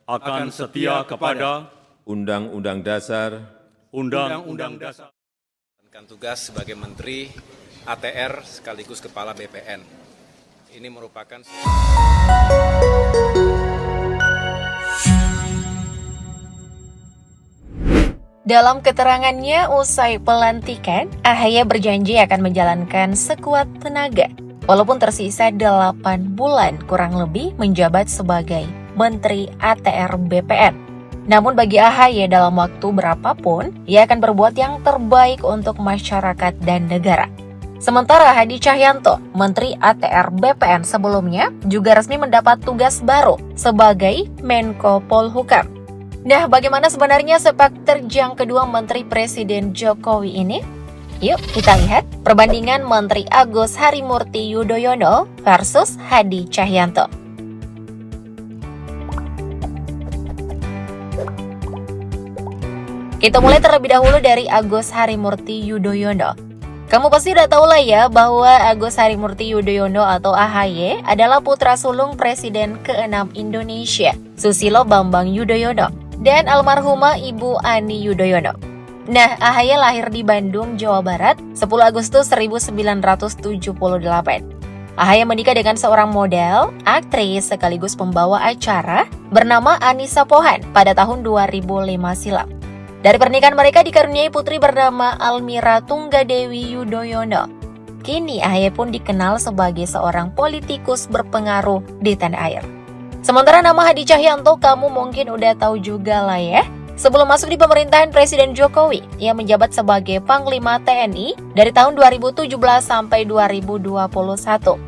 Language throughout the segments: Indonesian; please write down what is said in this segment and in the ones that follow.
akan setia kepada Undang-Undang Dasar Undang-Undang Dasar menjalankan tugas sebagai Menteri ATR sekaligus Kepala BPN. Ini merupakan Dalam keterangannya usai pelantikan, AHY berjanji akan menjalankan sekuat tenaga, walaupun tersisa 8 bulan kurang lebih menjabat sebagai Menteri ATR BPN. Namun bagi AHY dalam waktu berapapun, ia akan berbuat yang terbaik untuk masyarakat dan negara. Sementara Hadi Cahyanto, Menteri ATR BPN sebelumnya, juga resmi mendapat tugas baru sebagai Menko Polhukam. Nah, bagaimana sebenarnya sepak terjang kedua Menteri Presiden Jokowi ini? Yuk kita lihat perbandingan Menteri Agus Harimurti Yudhoyono versus Hadi Cahyanto. Kita mulai terlebih dahulu dari Agus Harimurti Yudhoyono. Kamu pasti udah tahu lah ya bahwa Agus Harimurti Yudhoyono atau AHY adalah putra sulung Presiden ke-6 Indonesia, Susilo Bambang Yudhoyono, dan almarhumah Ibu Ani Yudhoyono. Nah, AHY lahir di Bandung, Jawa Barat, 10 Agustus 1978. AHY menikah dengan seorang model, aktris, sekaligus pembawa acara bernama Anissa Pohan pada tahun 2005 silam. Dari pernikahan mereka dikaruniai putri bernama Almira Tunggadewi Yudhoyono. Kini AHY pun dikenal sebagai seorang politikus berpengaruh di tanah air. Sementara nama Hadi Cahyanto kamu mungkin udah tahu juga lah ya. Sebelum masuk di pemerintahan Presiden Jokowi, ia menjabat sebagai Panglima TNI dari tahun 2017 sampai 2021.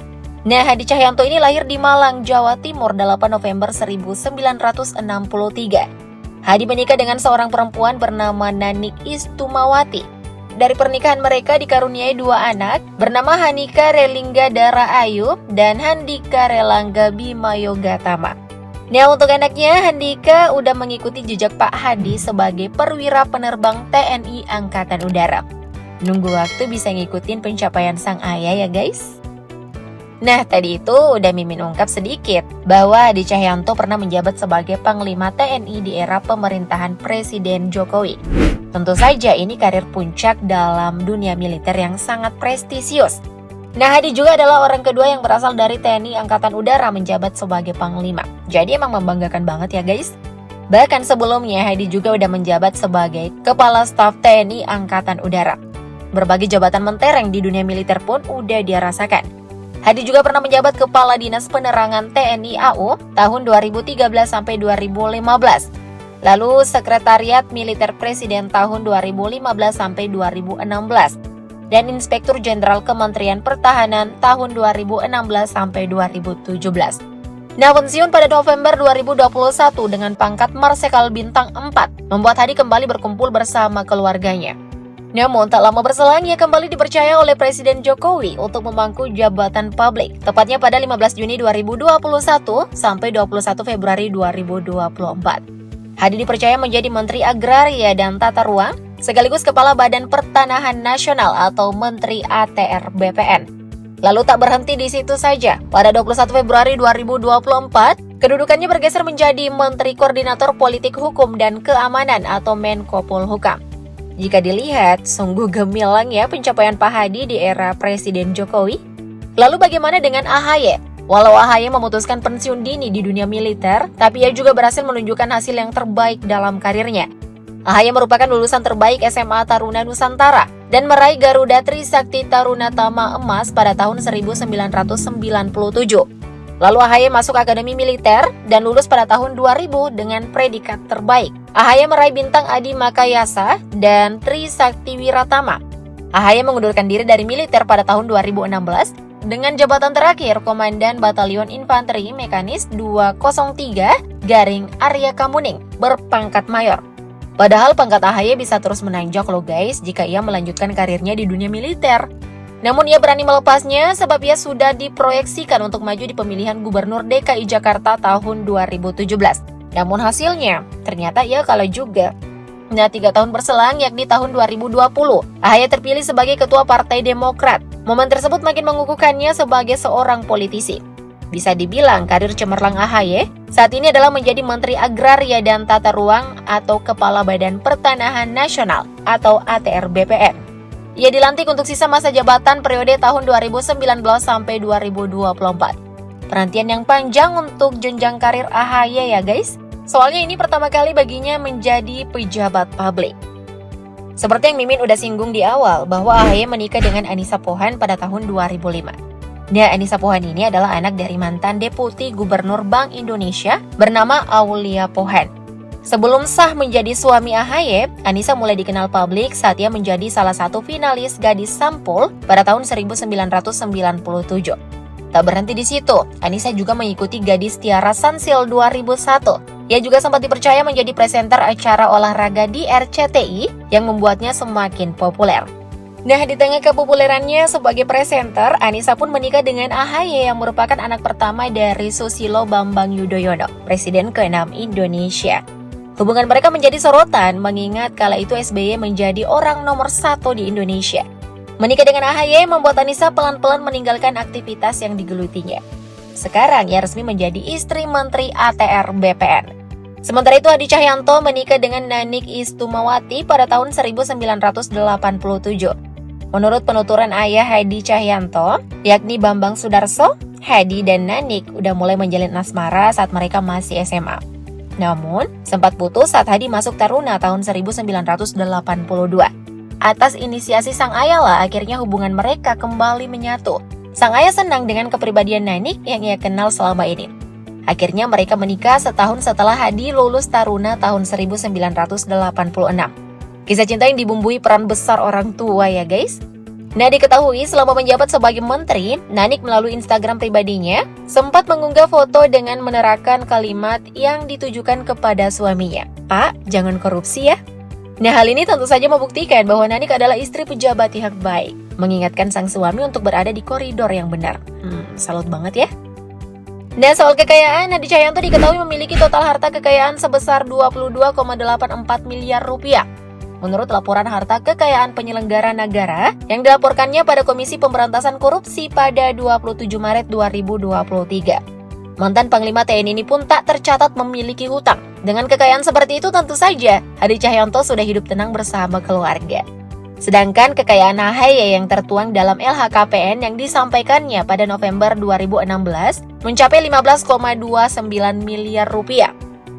Nah, Hadi Cahyanto ini lahir di Malang, Jawa Timur 8 November 1963. Hadi menikah dengan seorang perempuan bernama Nanik Istumawati. Dari pernikahan mereka dikaruniai 2 anak bernama Hanika Relingga Dara Ayu dan Handika Relangga Bima Yoga Tama. Nah, untuk anaknya, Handika udah mengikuti jejak Pak Hadi sebagai perwira penerbang TNI Angkatan Udara. Nunggu waktu bisa ngikutin pencapaian sang ayah ya guys. Nah, tadi itu udah Mimin ungkap sedikit bahwa Hadi Cahyanto pernah menjabat sebagai Panglima TNI di era pemerintahan Presiden Jokowi. Tentu saja ini karir puncak dalam dunia militer yang sangat prestisius. Nah, Hadi juga adalah orang kedua yang berasal dari TNI Angkatan Udara menjabat sebagai Panglima. Jadi emang membanggakan banget ya guys. Bahkan sebelumnya Hadi juga udah menjabat sebagai Kepala Staf TNI Angkatan Udara. Berbagai jabatan mentereng di dunia militer pun udah dia rasakan. Hadi juga pernah menjabat Kepala Dinas Penerangan TNI AU tahun 2013 sampai 2015. Lalu Sekretariat Militer Presiden tahun 2015 sampai 2016. Dan Inspektur Jenderal Kementerian Pertahanan tahun 2016 sampai 2017. Nah, pensiun pada November 2021 dengan pangkat Marsekal Bintang 4 membuat Hadi kembali berkumpul bersama keluarganya. Namun, tak lama berselang ia kembali dipercaya oleh Presiden Jokowi untuk memangku jabatan publik, tepatnya pada 15 Juni 2021 sampai 21 Februari 2024. Hadi dipercaya menjadi Menteri Agraria dan Tata Ruang, sekaligus Kepala Badan Pertanahan Nasional atau Menteri ATR BPN. Lalu tak berhenti di situ saja, pada 21 Februari 2024, kedudukannya bergeser menjadi Menteri Koordinator Politik Hukum dan Keamanan atau Menko Polhukam. Jika dilihat, sungguh gemilang ya pencapaian Pak Hadi di era Presiden Jokowi. Lalu bagaimana dengan AHY? Walau AHY memutuskan pensiun dini di dunia militer, tapi ia juga berhasil menunjukkan hasil yang terbaik dalam karirnya. AHY merupakan lulusan terbaik SMA Taruna Nusantara dan meraih Garuda Trisakti Taruna Tama Emas pada tahun 1997. Lalu AHY masuk Akademi Militer dan lulus pada tahun 2000 dengan predikat terbaik. AHY meraih bintang Adi Makayasa dan Trisakti Wiratama. AHY mengundurkan diri dari militer pada tahun 2016 dengan jabatan terakhir Komandan Batalion Infanteri Mekanis 203 Garing Arya Kamuning berpangkat mayor. Padahal pangkat AHY bisa terus menanjak loh guys jika ia melanjutkan karirnya di dunia militer. Namun ia berani melepasnya sebab ia sudah diproyeksikan untuk maju di pemilihan Gubernur DKI Jakarta tahun 2017. Namun hasilnya, ternyata ia kalah juga. Nah, 3 tahun berselang yakni tahun 2020, AHY terpilih sebagai Ketua Partai Demokrat. Momen tersebut makin mengukuhkannya sebagai seorang politisi. Bisa dibilang karir cemerlang AHY Saat ini adalah menjadi Menteri Agraria dan Tata Ruang atau Kepala Badan Pertanahan Nasional atau ATR BPN. Ia dilantik untuk sisa masa jabatan periode tahun 2019 sampai 2024. Perhatian yang panjang untuk jenjang karir AHY ya guys. Soalnya ini pertama kali baginya menjadi pejabat publik. Seperti yang Mimin udah singgung di awal, bahwa AHY menikah dengan Anissa Pohan pada tahun 2005. Nah, Anissa Pohan ini adalah anak dari mantan Deputi Gubernur Bank Indonesia bernama Aulia Pohan. Sebelum sah menjadi suami AHY, Anissa mulai dikenal publik saat ia menjadi salah satu finalis Gadis Sampul pada tahun 1997. Tak berhenti di situ, Anissa juga mengikuti Gadis Tiara Sansil 2001. Ia juga sempat dipercaya menjadi presenter acara olahraga di RCTI yang membuatnya semakin populer. Nah, di tengah kepopulerannya sebagai presenter, Anissa pun menikah dengan AHY yang merupakan anak pertama dari Susilo Bambang Yudhoyono, Presiden ke-6 Indonesia. Hubungan mereka menjadi sorotan mengingat kala itu SBY menjadi orang nomor 1 di Indonesia. Menikah dengan AHY membuat Anissa pelan-pelan meninggalkan aktivitas yang digelutinya. Sekarang ia resmi menjadi istri Menteri ATR BPN. Sementara itu Hadi Cahyanto menikah dengan Nanik Istumawati pada tahun 1987. Menurut penuturan ayah Hadi Cahyanto, yakni Bambang Sudarso, Hadi dan Nanik udah mulai menjalin asmara saat mereka masih SMA. Namun, sempat putus saat Hadi masuk Taruna tahun 1982. Atas inisiasi sang ayah lah akhirnya hubungan mereka kembali menyatu. Sang ayah senang dengan kepribadian Nanik yang ia kenal selama ini. Akhirnya mereka menikah setahun setelah Hadi lulus Taruna tahun 1986. Kisah cinta yang dibumbui peran besar orang tua ya guys. Nah, diketahui selama menjabat sebagai menteri, Nanik melalui Instagram pribadinya sempat mengunggah foto dengan menerapkan kalimat yang ditujukan kepada suaminya. Pak, jangan korupsi ya. Nah, hal ini tentu saja membuktikan bahwa Nanik adalah istri pejabat yang baik, mengingatkan sang suami untuk berada di koridor yang benar. Salut banget ya. Nah, soal kekayaan, Hadi Cahyanto diketahui memiliki total harta kekayaan sebesar 22,84 miliar rupiah. Menurut laporan harta kekayaan penyelenggara negara yang dilaporkannya pada Komisi Pemberantasan Korupsi pada 27 Maret 2023. Mantan Panglima TNI ini pun tak tercatat memiliki hutang. Dengan kekayaan seperti itu tentu saja Hadi Cahyanto sudah hidup tenang bersama keluarga. Sedangkan kekayaan AHY yang tertuang dalam LHKPN yang disampaikannya pada November 2016 mencapai 15,29 miliar rupiah.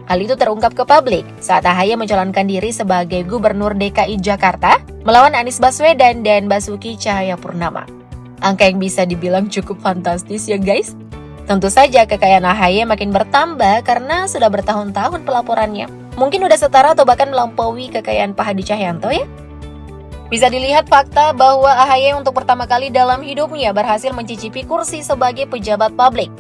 Hal itu terungkap ke publik saat AHY mencalonkan diri sebagai Gubernur DKI Jakarta melawan Anies Baswedan dan Basuki Cahayapurnama. Angka yang bisa dibilang cukup fantastis ya guys. Tentu saja kekayaan AHY makin bertambah karena sudah bertahun-tahun pelaporannya. Mungkin udah setara atau bahkan melampaui kekayaan Pak Hadi Cahyanto ya. Bisa dilihat fakta bahwa AHY untuk pertama kali dalam hidupnya berhasil mencicipi kursi sebagai pejabat publik.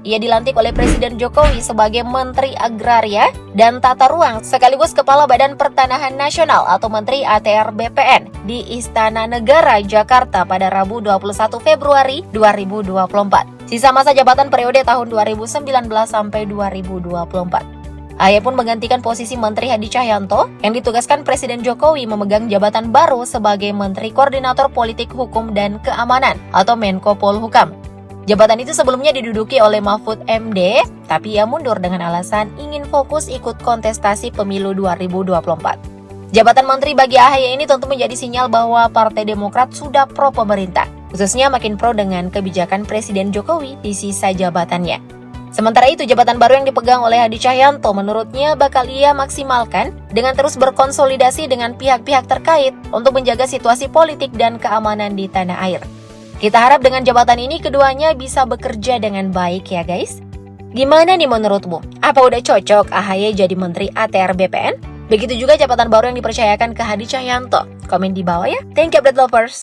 Ia dilantik oleh Presiden Jokowi sebagai Menteri Agraria dan Tata Ruang sekaligus Kepala Badan Pertanahan Nasional atau Menteri ATR BPN di Istana Negara, Jakarta pada Rabu 21 Februari 2024. Sisa masa jabatan periode tahun 2019 sampai 2024. AHY pun menggantikan posisi Menteri Hadi Cahyanto yang ditugaskan Presiden Jokowi memegang jabatan baru sebagai Menteri Koordinator Politik Hukum dan Keamanan atau Menko Polhukam. Jabatan itu sebelumnya diduduki oleh Mahfud MD, tapi ia mundur dengan alasan ingin fokus ikut kontestasi pemilu 2024. Jabatan menteri bagi AHY ini tentu menjadi sinyal bahwa Partai Demokrat sudah pro pemerintah, khususnya makin pro dengan kebijakan Presiden Jokowi di sisa jabatannya. Sementara itu, jabatan baru yang dipegang oleh Hadi Cahyanto menurutnya bakal ia maksimalkan dengan terus berkonsolidasi dengan pihak-pihak terkait untuk menjaga situasi politik dan keamanan di tanah air. Kita harap dengan jabatan ini keduanya bisa bekerja dengan baik ya guys. Gimana nih menurutmu? Apa udah cocok AHY jadi Menteri ATR BPN? Begitu juga jabatan baru yang dipercayakan ke Hadi Cahyanto. Komen di bawah ya. Thank you update lovers.